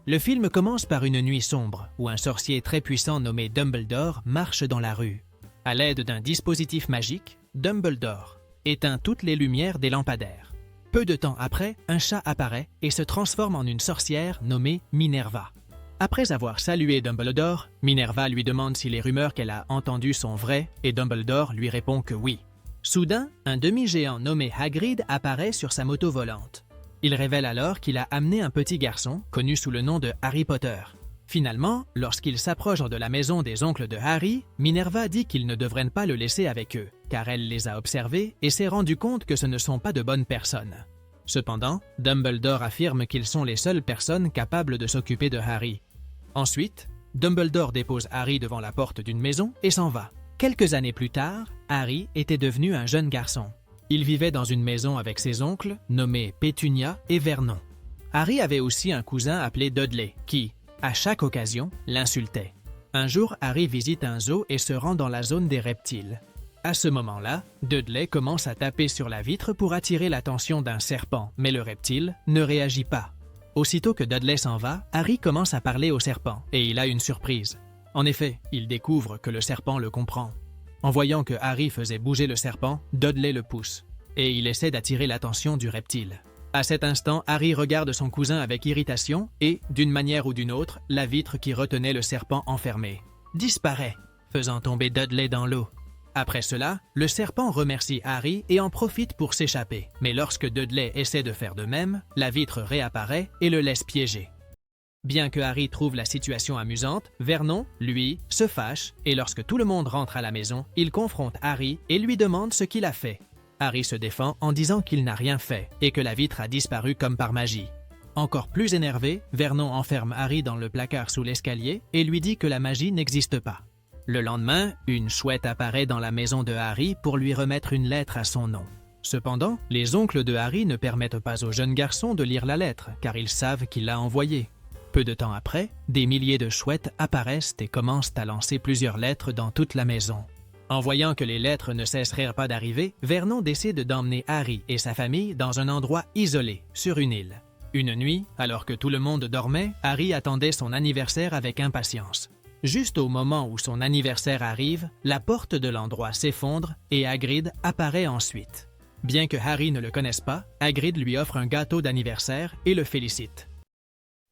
Le film commence par une nuit sombre où un sorcier très puissant nommé Dumbledore marche dans la rue. À l'aide d'un dispositif magique, Dumbledore éteint toutes les lumières des lampadaires. Peu de temps après, un chat apparaît et se transforme en une sorcière nommée Minerva. Après avoir salué Dumbledore, Minerva lui demande si les rumeurs qu'elle a entendues sont vraies et Dumbledore lui répond que oui. Soudain, un demi-géant nommé Hagrid apparaît sur sa moto volante. Il révèle alors qu'il a amené un petit garçon, connu sous le nom de Harry Potter. Finalement, lorsqu'il s'approche de la maison des oncles de Harry, Minerva dit qu'ils ne devraient pas le laisser avec eux, car elle les a observés et s'est rendu compte que ce ne sont pas de bonnes personnes. Cependant, Dumbledore affirme qu'ils sont les seules personnes capables de s'occuper de Harry. Ensuite, Dumbledore dépose Harry devant la porte d'une maison et s'en va. Quelques années plus tard, Harry était devenu un jeune garçon. Il vivait dans une maison avec ses oncles, nommés Pétunia et Vernon. Harry avait aussi un cousin appelé Dudley, qui, à chaque occasion, l'insultait. Un jour, Harry visite un zoo et se rend dans la zone des reptiles. À ce moment-là, Dudley commence à taper sur la vitre pour attirer l'attention d'un serpent, mais le reptile ne réagit pas. Aussitôt que Dudley s'en va, Harry commence à parler au serpent, et il a une surprise. En effet, il découvre que le serpent le comprend. En voyant que Harry faisait bouger le serpent, Dudley le pousse, et il essaie d'attirer l'attention du reptile. À cet instant, Harry regarde son cousin avec irritation et, d'une manière ou d'une autre, la vitre qui retenait le serpent enfermé disparaît, faisant tomber Dudley dans l'eau. Après cela, le serpent remercie Harry et en profite pour s'échapper. Mais lorsque Dudley essaie de faire de même, la vitre réapparaît et le laisse piéger. Bien que Harry trouve la situation amusante, Vernon, lui, se fâche et lorsque tout le monde rentre à la maison, il confronte Harry et lui demande ce qu'il a fait. Harry se défend en disant qu'il n'a rien fait et que la vitre a disparu comme par magie. Encore plus énervé, Vernon enferme Harry dans le placard sous l'escalier et lui dit que la magie n'existe pas. Le lendemain, une chouette apparaît dans la maison de Harry pour lui remettre une lettre à son nom. Cependant, les oncles de Harry ne permettent pas au jeune garçon de lire la lettre car ils savent qu'il l'a envoyée. Peu de temps après, des milliers de chouettes apparaissent et commencent à lancer plusieurs lettres dans toute la maison. En voyant que les lettres ne cesseraient pas d'arriver, Vernon décide d'emmener Harry et sa famille dans un endroit isolé, sur une île. Une nuit, alors que tout le monde dormait, Harry attendait son anniversaire avec impatience. Juste au moment où son anniversaire arrive, la porte de l'endroit s'effondre et Hagrid apparaît ensuite. Bien que Harry ne le connaisse pas, Hagrid lui offre un gâteau d'anniversaire et le félicite.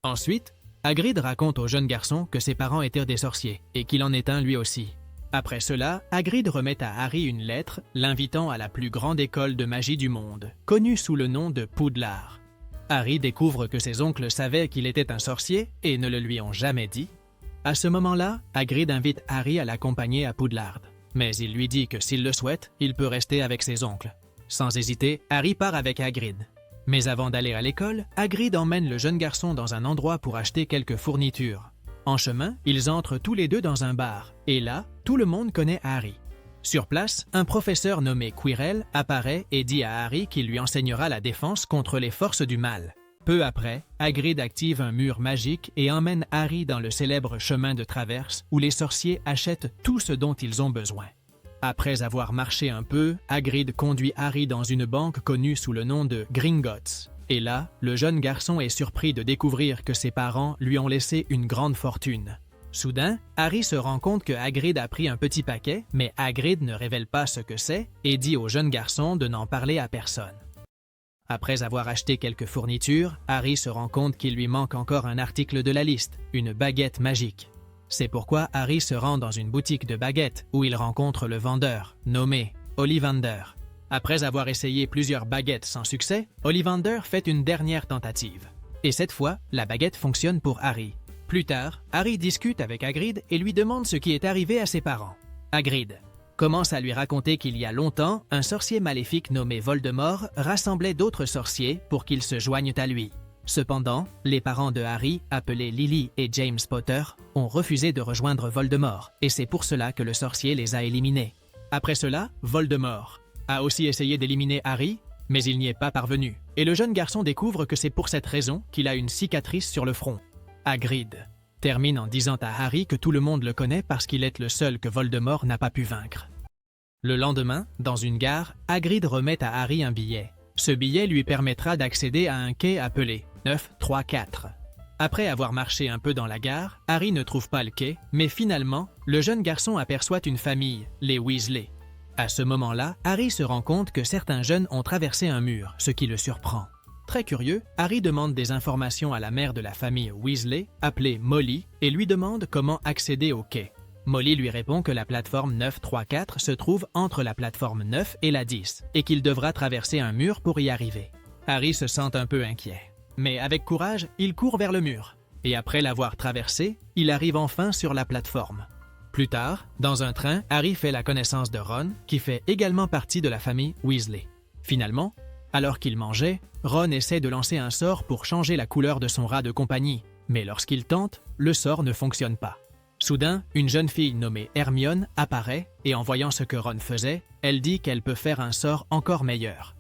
Ensuite, Hagrid raconte au jeune garçon que ses parents étaient des sorciers et qu'il en est un lui aussi. Après cela, Hagrid remet à Harry une lettre l'invitant à la plus grande école de magie du monde, connue sous le nom de Poudlard. Harry découvre que ses oncles savaient qu'il était un sorcier et ne le lui ont jamais dit. À ce moment-là, Hagrid invite Harry à l'accompagner à Poudlard, mais il lui dit que s'il le souhaite, il peut rester avec ses oncles. Sans hésiter, Harry part avec Hagrid. Mais avant d'aller à l'école, Hagrid emmène le jeune garçon dans un endroit pour acheter quelques fournitures. En chemin, ils entrent tous les deux dans un bar, et là, tout le monde connaît Harry. Sur place, un professeur nommé Quirrell apparaît et dit à Harry qu'il lui enseignera la défense contre les forces du mal. Peu après, Hagrid active un mur magique et emmène Harry dans le célèbre chemin de traverse où les sorciers achètent tout ce dont ils ont besoin. Après avoir marché un peu, Hagrid conduit Harry dans une banque connue sous le nom de Gringotts. Et là, le jeune garçon est surpris de découvrir que ses parents lui ont laissé une grande fortune. Soudain, Harry se rend compte que Hagrid a pris un petit paquet, mais Hagrid ne révèle pas ce que c'est et dit au jeune garçon de n'en parler à personne. Après avoir acheté quelques fournitures, Harry se rend compte qu'il lui manque encore un article de la liste, une baguette magique. C'est pourquoi Harry se rend dans une boutique de baguettes où il rencontre le vendeur, nommé Ollivander. Après avoir essayé plusieurs baguettes sans succès, Ollivander fait une dernière tentative. Et cette fois, la baguette fonctionne pour Harry. Plus tard, Harry discute avec Hagrid et lui demande ce qui est arrivé à ses parents. Hagrid commence à lui raconter qu'il y a longtemps, un sorcier maléfique nommé Voldemort rassemblait d'autres sorciers pour qu'ils se joignent à lui. Cependant, les parents de Harry, appelés Lily et James Potter, ont refusé de rejoindre Voldemort, et c'est pour cela que le sorcier les a éliminés. Après cela, Voldemort a aussi essayé d'éliminer Harry, mais il n'y est pas parvenu, et le jeune garçon découvre que c'est pour cette raison qu'il a une cicatrice sur le front. Hagrid termine en disant à Harry que tout le monde le connaît parce qu'il est le seul que Voldemort n'a pas pu vaincre. Le lendemain, dans une gare, Hagrid remet à Harry un billet. Ce billet lui permettra d'accéder à un quai appelé 934. Après avoir marché un peu dans la gare, Harry ne trouve pas le quai, mais finalement, le jeune garçon aperçoit une famille, les Weasley. À ce moment-là, Harry se rend compte que certains jeunes ont traversé un mur, ce qui le surprend. Très curieux, Harry demande des informations à la mère de la famille Weasley, appelée Molly, et lui demande comment accéder au quai. Molly lui répond que la plateforme 934 se trouve entre la plateforme 9 et la 10, et qu'il devra traverser un mur pour y arriver. Harry se sent un peu inquiet. Mais avec courage, il court vers le mur. Et après l'avoir traversé, il arrive enfin sur la plateforme. Plus tard, dans un train, Harry fait la connaissance de Ron, qui fait également partie de la famille Weasley. Finalement, alors qu'il mangeait, Ron essaie de lancer un sort pour changer la couleur de son rat de compagnie. Mais lorsqu'il tente, le sort ne fonctionne pas. Soudain, une jeune fille nommée Hermione apparaît et en voyant ce que Ron faisait, elle dit qu'elle peut faire un sort encore meilleur.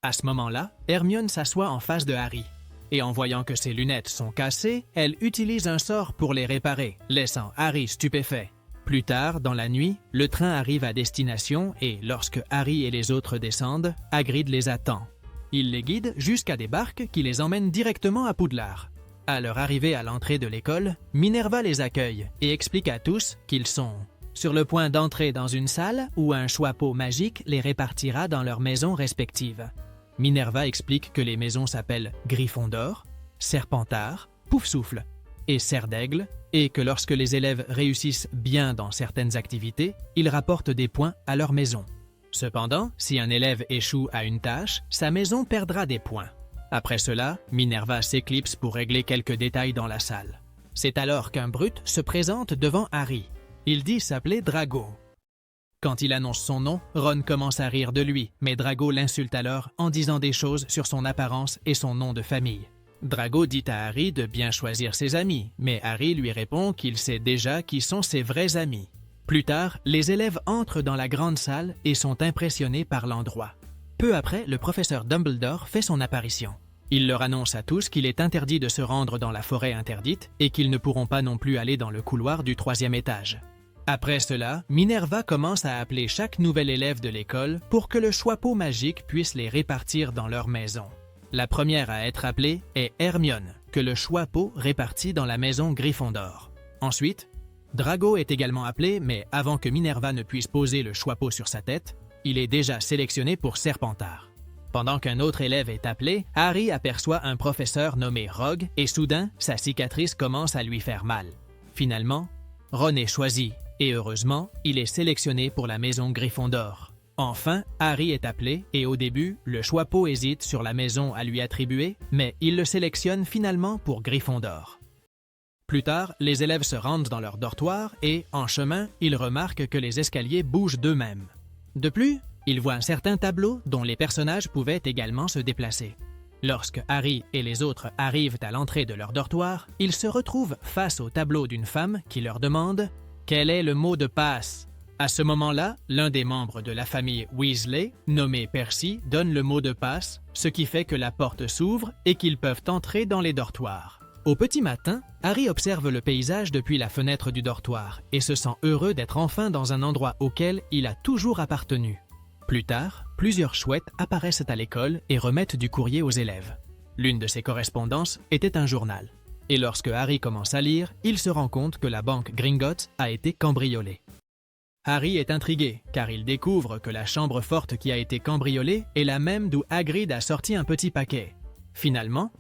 À ce moment-là, Hermione s'assoit en face de Harry. Et en voyant que ses lunettes sont cassées, elle utilise un sort pour les réparer, laissant Harry stupéfait. Plus tard, dans la nuit, le train arrive à destination et lorsque Harry et les autres descendent, Hagrid les attend. Il les guide jusqu'à des barques qui les emmènent directement à Poudlard. À leur arrivée à l'entrée de l'école, Minerva les accueille et explique à tous qu'ils sont sur le point d'entrer dans une salle où un choixpeau magique les répartira dans leurs maisons respectives. Minerva explique que les maisons s'appellent Gryffondor, Serpentard, Poufsouffle et Serre d'Aigle, et que lorsque les élèves réussissent bien dans certaines activités, ils rapportent des points à leur maison. Cependant, si un élève échoue à une tâche, sa maison perdra des points. Après cela, Minerva s'éclipse pour régler quelques détails dans la salle. C'est alors qu'un brute se présente devant Harry. Il dit s'appeler Drago. Quand il annonce son nom, Ron commence à rire de lui, mais Drago l'insulte alors en disant des choses sur son apparence et son nom de famille. Drago dit à Harry de bien choisir ses amis, mais Harry lui répond qu'il sait déjà qui sont ses vrais amis. Plus tard, les élèves entrent dans la grande salle et sont impressionnés par l'endroit. Peu après, le professeur Dumbledore fait son apparition. Il leur annonce à tous qu'il est interdit de se rendre dans la forêt interdite et qu'ils ne pourront pas non plus aller dans le couloir du 3e étage. Après cela, Minerva commence à appeler chaque nouvel élève de l'école pour que le choixpeau magique puisse les répartir dans leur maison. La première à être appelée est Hermione, que le choixpeau répartit dans la maison Gryffondor. Ensuite, Drago est également appelé, mais avant que Minerva ne puisse poser le choixpeau sur sa tête, il est déjà sélectionné pour Serpentard. Pendant qu'un autre élève est appelé, Harry aperçoit un professeur nommé Rogue et soudain, sa cicatrice commence à lui faire mal. Finalement, Ron est choisi et heureusement, il est sélectionné pour la maison Gryffondor. Enfin, Harry est appelé et au début, le choixpeau hésite sur la maison à lui attribuer, mais il le sélectionne finalement pour Gryffondor. Plus tard, les élèves se rendent dans leur dortoir et, en chemin, ils remarquent que les escaliers bougent d'eux-mêmes. De plus, ils voient un certain tableau dont les personnages pouvaient également se déplacer. Lorsque Harry et les autres arrivent à l'entrée de leur dortoir, ils se retrouvent face au tableau d'une femme qui leur demande « Quel est le mot de passe ?» À ce moment-là, l'un des membres de la famille Weasley, nommé Percy, donne le mot de passe, ce qui fait que la porte s'ouvre et qu'ils peuvent entrer dans les dortoirs. Au petit matin, Harry observe le paysage depuis la fenêtre du dortoir et se sent heureux d'être enfin dans un endroit auquel il a toujours appartenu. Plus tard, plusieurs chouettes apparaissent à l'école et remettent du courrier aux élèves. L'une de ces correspondances était un journal. Et lorsque Harry commence à lire, il se rend compte que la banque Gringotts a été cambriolée. Harry est intrigué, car il découvre que la chambre forte qui a été cambriolée est la même d'où Hagrid a sorti un petit paquet. Finalement,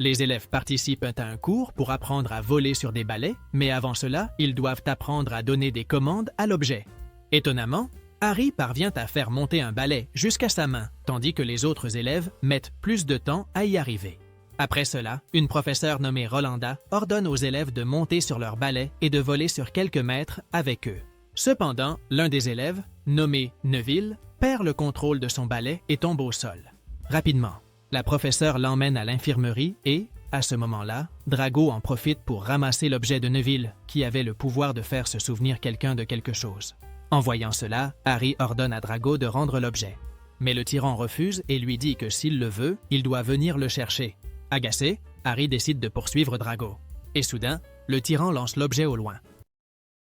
les élèves participent à un cours pour apprendre à voler sur des balais, mais avant cela, ils doivent apprendre à donner des commandes à l'objet. Étonnamment, Harry parvient à faire monter un balai jusqu'à sa main, tandis que les autres élèves mettent plus de temps à y arriver. Après cela, une professeure nommée Rolanda ordonne aux élèves de monter sur leur balai et de voler sur quelques mètres avec eux. Cependant, l'un des élèves, nommé Neville, perd le contrôle de son balai et tombe au sol. Rapidement, la professeure l'emmène à l'infirmerie et, à ce moment-là, Drago en profite pour ramasser l'objet de Neville, qui avait le pouvoir de faire se souvenir quelqu'un de quelque chose. En voyant cela, Harry ordonne à Drago de rendre l'objet. Mais le tyran refuse et lui dit que s'il le veut, il doit venir le chercher. Agacé, Harry décide de poursuivre Drago. Et soudain, le tyran lance l'objet au loin.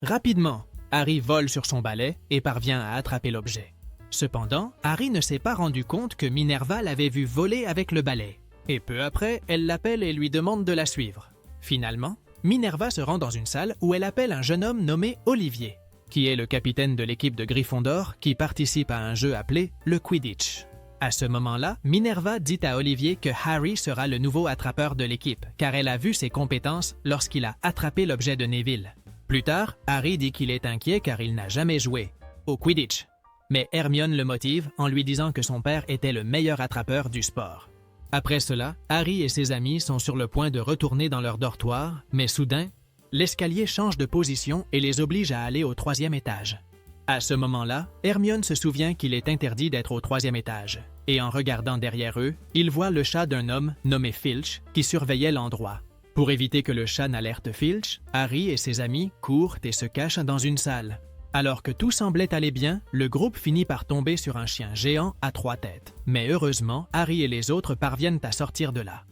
Rapidement, Harry vole sur son balai et parvient à attraper l'objet. Cependant, Harry ne s'est pas rendu compte que Minerva l'avait vu voler avec le balai. Et peu après, elle l'appelle et lui demande de la suivre. Finalement, Minerva se rend dans une salle où elle appelle un jeune homme nommé Olivier, qui est le capitaine de l'équipe de Gryffondor qui participe à un jeu appelé le Quidditch. À ce moment-là, Minerva dit à Olivier que Harry sera le nouveau attrapeur de l'équipe, car elle a vu ses compétences lorsqu'il a attrapé l'objet de Neville. Plus tard, Harry dit qu'il est inquiet car il n'a jamais joué au Quidditch. Mais Hermione le motive en lui disant que son père était le meilleur attrapeur du sport. Après cela, Harry et ses amis sont sur le point de retourner dans leur dortoir, mais soudain, l'escalier change de position et les oblige à aller au 3e étage. À ce moment-là, Hermione se souvient qu'il est interdit d'être au 3e étage, et en regardant derrière eux, il voit le chat d'un homme nommé Filch qui surveillait l'endroit. Pour éviter que le chat n'alerte Filch, Harry et ses amis courent et se cachent dans une salle. Alors que tout semblait aller bien, le groupe finit par tomber sur un chien géant à 3 têtes. Mais heureusement, Harry et les autres parviennent à sortir de là.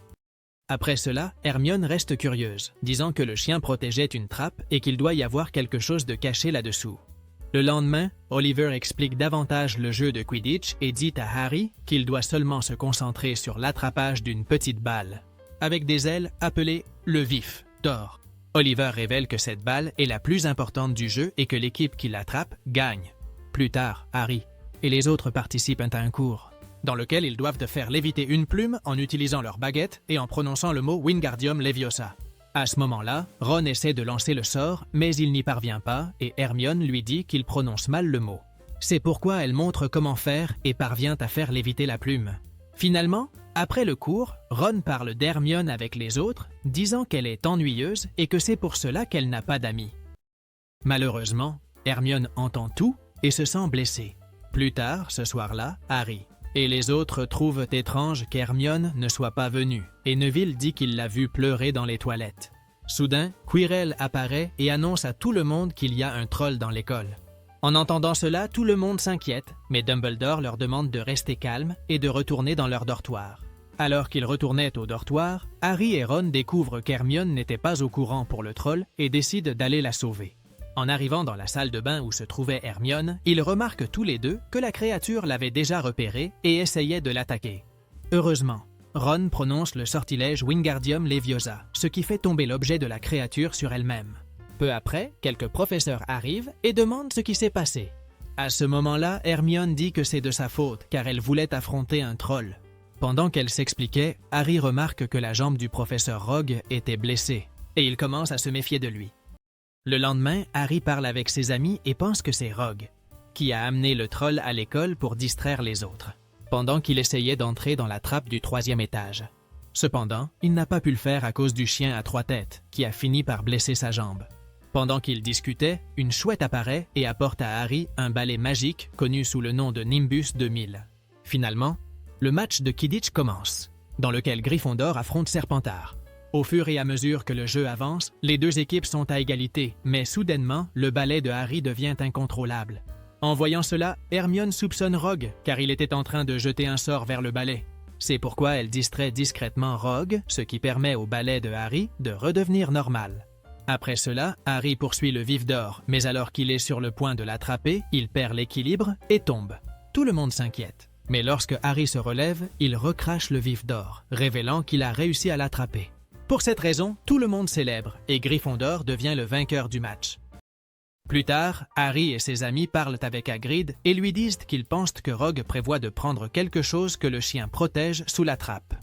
Après cela, Hermione reste curieuse, disant que le chien protégeait une trappe et qu'il doit y avoir quelque chose de caché là-dessous. Le lendemain, Oliver explique davantage le jeu de Quidditch et dit à Harry qu'il doit seulement se concentrer sur l'attrapage d'une petite balle, avec des ailes appelées le vif d'or. Oliver révèle que cette balle est la plus importante du jeu et que l'équipe qui l'attrape gagne. Plus tard, Harry et les autres participent à un cours, dans lequel ils doivent faire léviter une plume en utilisant leur baguette et en prononçant le mot Wingardium Leviosa. À ce moment-là, Ron essaie de lancer le sort, mais il n'y parvient pas et Hermione lui dit qu'il prononce mal le mot. C'est pourquoi elle montre comment faire et parvient à faire léviter la plume. Finalement, après le cours, Ron parle d'Hermione avec les autres, disant qu'elle est ennuyeuse et que c'est pour cela qu'elle n'a pas d'amis. Malheureusement, Hermione entend tout et se sent blessée. Plus tard, ce soir-là, Harry et les autres trouvent étrange qu'Hermione ne soit pas venue, et Neville dit qu'il l'a vue pleurer dans les toilettes. Soudain, Quirrell apparaît et annonce à tout le monde qu'il y a un troll dans l'école. En entendant cela, tout le monde s'inquiète, mais Dumbledore leur demande de rester calmes et de retourner dans leur dortoir. Alors qu'ils retournaient au dortoir, Harry et Ron découvrent qu'Hermione n'était pas au courant pour le troll et décident d'aller la sauver. En arrivant dans la salle de bain où se trouvait Hermione, ils remarquent tous les deux que la créature l'avait déjà repérée et essayait de l'attaquer. Heureusement, Ron prononce le sortilège Wingardium Leviosa, ce qui fait tomber l'objet de la créature sur elle-même. Peu après, quelques professeurs arrivent et demandent ce qui s'est passé. À ce moment-là, Hermione dit que c'est de sa faute car elle voulait affronter un troll. Pendant qu'elle s'expliquait, Harry remarque que la jambe du professeur Rogue était blessée et il commence à se méfier de lui. Le lendemain, Harry parle avec ses amis et pense que c'est Rogue, qui a amené le troll à l'école pour distraire les autres, pendant qu'il essayait d'entrer dans la trappe du 3e étage. Cependant, il n'a pas pu le faire à cause du chien à 3 têtes, qui a fini par blesser sa jambe. Pendant qu'ils discutaient, une chouette apparaît et apporte à Harry un balai magique connu sous le nom de Nimbus 2000. Finalement, le match de Quidditch commence, dans lequel Gryffondor affronte Serpentard. Au fur et à mesure que le jeu avance, les deux équipes sont à égalité, mais soudainement, le balai de Harry devient incontrôlable. En voyant cela, Hermione soupçonne Rogue, car il était en train de jeter un sort vers le balai. C'est pourquoi elle distrait discrètement Rogue, ce qui permet au balai de Harry de redevenir normal. Après cela, Harry poursuit le vif d'or, mais alors qu'il est sur le point de l'attraper, il perd l'équilibre et tombe. Tout le monde s'inquiète. Mais lorsque Harry se relève, il recrache le vif d'or, révélant qu'il a réussi à l'attraper. Pour cette raison, tout le monde célèbre et Gryffondor devient le vainqueur du match. Plus tard, Harry et ses amis parlent avec Hagrid et lui disent qu'ils pensent que Rogue prévoit de prendre quelque chose que le chien protège sous la trappe.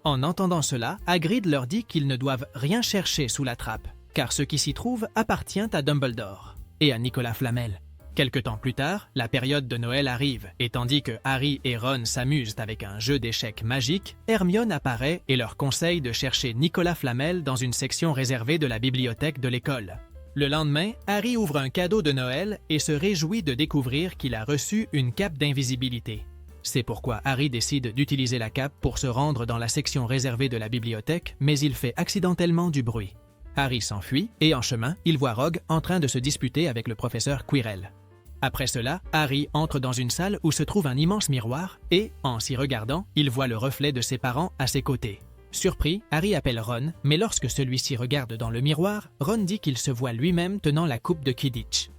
En entendant cela, Hagrid leur dit qu'ils ne doivent rien chercher sous la trappe, car ce qui s'y trouve appartient à Dumbledore et à Nicolas Flamel. Quelque temps plus tard, la période de Noël arrive, et tandis que Harry et Ron s'amusent avec un jeu d'échecs magique, Hermione apparaît et leur conseille de chercher Nicolas Flamel dans une section réservée de la bibliothèque de l'école. Le lendemain, Harry ouvre un cadeau de Noël et se réjouit de découvrir qu'il a reçu une cape d'invisibilité. C'est pourquoi Harry décide d'utiliser la cape pour se rendre dans la section réservée de la bibliothèque, mais il fait accidentellement du bruit. Harry s'enfuit et en chemin, il voit Rogue en train de se disputer avec le professeur Quirrell. Après cela, Harry entre dans une salle où se trouve un immense miroir et, en s'y regardant, il voit le reflet de ses parents à ses côtés. Surpris, Harry appelle Ron, mais lorsque celui-ci regarde dans le miroir, Ron dit qu'il se voit lui-même tenant la coupe de Quidditch.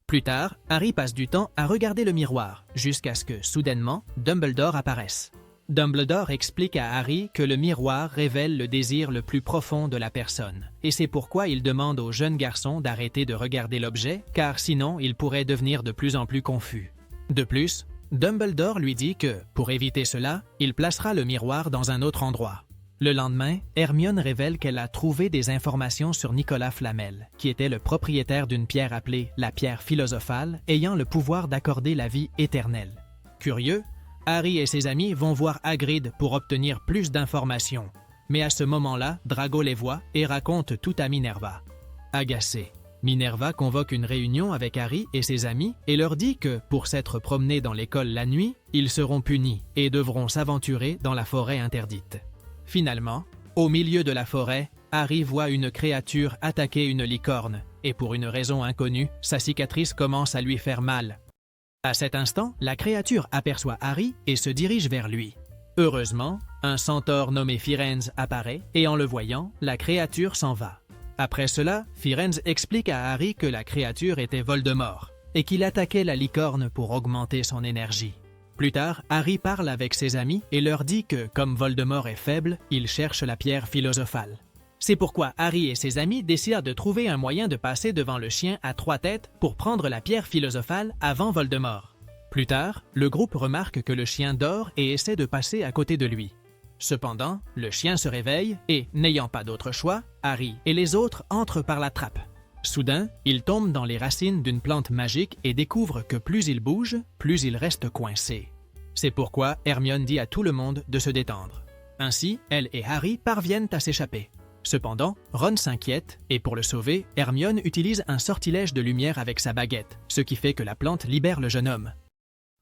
Plus tard, Harry passe du temps à regarder le miroir, jusqu'à ce que, soudainement, Dumbledore apparaisse. Dumbledore explique à Harry que le miroir révèle le désir le plus profond de la personne, et c'est pourquoi il demande au jeune garçon d'arrêter de regarder l'objet, car sinon il pourrait devenir de plus en plus confus. De plus, Dumbledore lui dit que, pour éviter cela, il placera le miroir dans un autre endroit. Le lendemain, Hermione révèle qu'elle a trouvé des informations sur Nicolas Flamel, qui était le propriétaire d'une pierre appelée la pierre philosophale, ayant le pouvoir d'accorder la vie éternelle. Curieux, Harry et ses amis vont voir Hagrid pour obtenir plus d'informations. Mais à ce moment-là, Drago les voit et raconte tout à Minerva. Agacée, Minerva convoque une réunion avec Harry et ses amis et leur dit que, pour s'être promenés dans l'école la nuit, ils seront punis et devront s'aventurer dans la forêt interdite. Finalement, au milieu de la forêt, Harry voit une créature attaquer une licorne et pour une raison inconnue, sa cicatrice commence à lui faire mal. À cet instant, la créature aperçoit Harry et se dirige vers lui. Heureusement, un centaure nommé Firenze apparaît et en le voyant, la créature s'en va. Après cela, Firenze explique à Harry que la créature était Voldemort et qu'il attaquait la licorne pour augmenter son énergie. Plus tard, Harry parle avec ses amis et leur dit que, comme Voldemort est faible, il cherche la pierre philosophale. C'est pourquoi Harry et ses amis décident de trouver un moyen de passer devant le chien à 3 têtes pour prendre la pierre philosophale avant Voldemort. Plus tard, le groupe remarque que le chien dort et essaie de passer à côté de lui. Cependant, le chien se réveille et, n'ayant pas d'autre choix, Harry et les autres entrent par la trappe. Soudain, ils tombent dans les racines d'une plante magique et découvrent que plus ils bougent, plus ils restent coincés. C'est pourquoi Hermione dit à tout le monde de se détendre. Ainsi, elle et Harry parviennent à s'échapper. Cependant, Ron s'inquiète et pour le sauver, Hermione utilise un sortilège de lumière avec sa baguette, ce qui fait que la plante libère le jeune homme.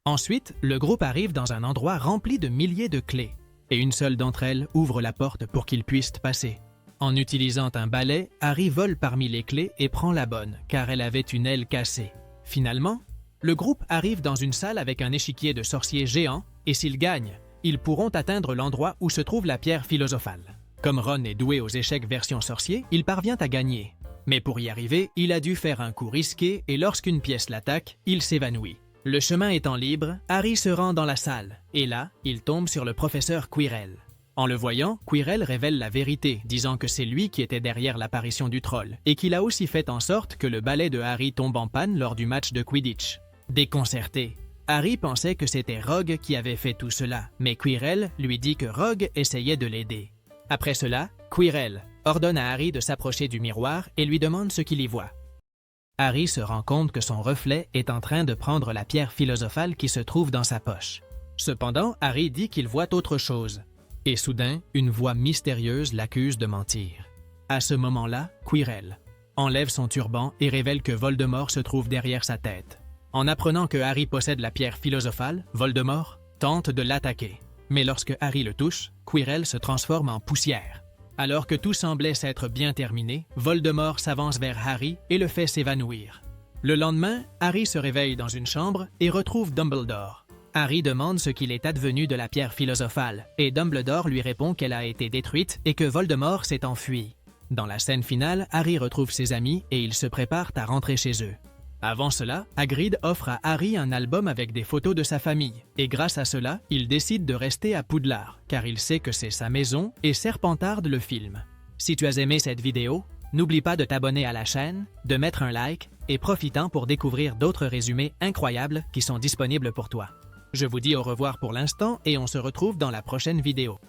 Ensuite, le groupe arrive dans un endroit rempli de milliers de clés, et une seule d'entre elles ouvre la porte pour qu'ils puissent passer. En utilisant un balai, Harry vole parmi les clés et prend la bonne, car elle avait une aile cassée. Finalement, le groupe arrive dans une salle avec un échiquier de sorciers géant, et s'ils gagnent, ils pourront atteindre l'endroit où se trouve la pierre philosophale. Comme Ron est doué aux échecs version sorcier, il parvient à gagner. Mais pour y arriver, il a dû faire un coup risqué et lorsqu'une pièce l'attaque, il s'évanouit. Le chemin étant libre, Harry se rend dans la salle et là, il tombe sur le professeur Quirrell. En le voyant, Quirrell révèle la vérité, disant que c'est lui qui était derrière l'apparition du troll et qu'il a aussi fait en sorte que le balai de Harry tombe en panne lors du match de Quidditch. Déconcerté, Harry pensait que c'était Rogue qui avait fait tout cela, mais Quirrell lui dit que Rogue essayait de l'aider. Après cela, Quirrell ordonne à Harry de s'approcher du miroir et lui demande ce qu'il y voit. Harry se rend compte que son reflet est en train de prendre la pierre philosophale qui se trouve dans sa poche. Cependant, Harry dit qu'il voit autre chose. Et soudain, une voix mystérieuse l'accuse de mentir. À ce moment-là, Quirrell enlève son turban et révèle que Voldemort se trouve derrière sa tête. En apprenant que Harry possède la pierre philosophale, Voldemort tente de l'attaquer. Mais lorsque Harry le touche, Quirrell se transforme en poussière. Alors que tout semblait s'être bien terminé, Voldemort s'avance vers Harry et le fait s'évanouir. Le lendemain, Harry se réveille dans une chambre et retrouve Dumbledore. Harry demande ce qu'il est advenu de la pierre philosophale et Dumbledore lui répond qu'elle a été détruite et que Voldemort s'est enfui. Dans la scène finale, Harry retrouve ses amis et ils se préparent à rentrer chez eux. Avant cela, Hagrid offre à Harry un album avec des photos de sa famille, et grâce à cela, il décide de rester à Poudlard, car il sait que c'est sa maison et Serpentard le film. Si tu as aimé cette vidéo, n'oublie pas de t'abonner à la chaîne, de mettre un like, et profitant pour découvrir d'autres résumés incroyables qui sont disponibles pour toi. Je vous dis au revoir pour l'instant et on se retrouve dans la prochaine vidéo.